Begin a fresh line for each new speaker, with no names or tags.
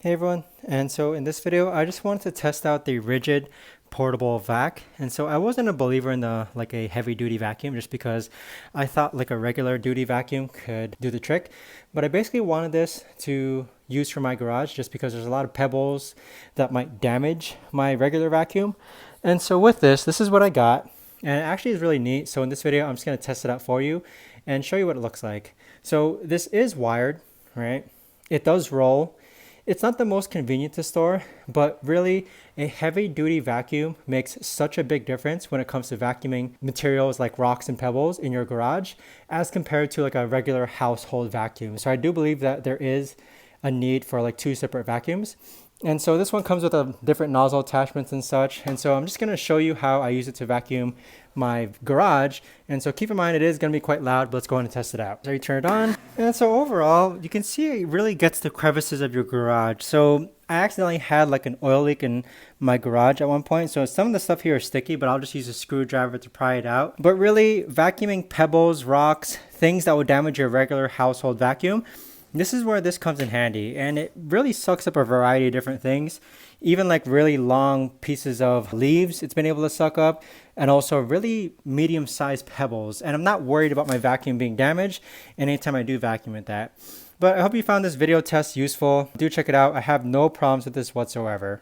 Hey everyone, and so in this video I just wanted to test out the RIDGID portable vac. And so I wasn't a believer in the like a heavy duty vacuum just because I thought like a regular duty vacuum could do the trick, but I basically wanted this to use for my garage just because there's a lot of pebbles that might damage my regular vacuum. And so with this is what I got, and it actually is really neat. So in this video I'm just going to test it out for you and show you what it looks like. So this is wired, right? It does roll. It's not the most convenient to store, but really a heavy duty vacuum makes such a big difference when it comes to vacuuming materials like rocks and pebbles in your garage as compared to like a regular household vacuum. So I do believe that there is a need for like two separate vacuums. And so this one comes with a different nozzle attachments and such. And so I'm just going to show you how I use it to vacuum my garage. And so keep in mind, it is going to be quite loud, but let's go ahead and test it out. So you turn it on. And so overall, you can see it really gets the crevices of your garage. So I accidentally had like an oil leak in my garage at one point. So some of the stuff here is sticky, but I'll just use a screwdriver to pry it out. But really vacuuming pebbles, rocks, things that would damage your regular household vacuum, this is where this comes in handy, and it really sucks up a variety of different things. Even like really long pieces of leaves it's been able to suck up, and also really medium-sized pebbles. And I'm not worried about my vacuum being damaged anytime I do vacuum with that. But I hope you found this video test useful. Do check it out. I have no problems with this whatsoever.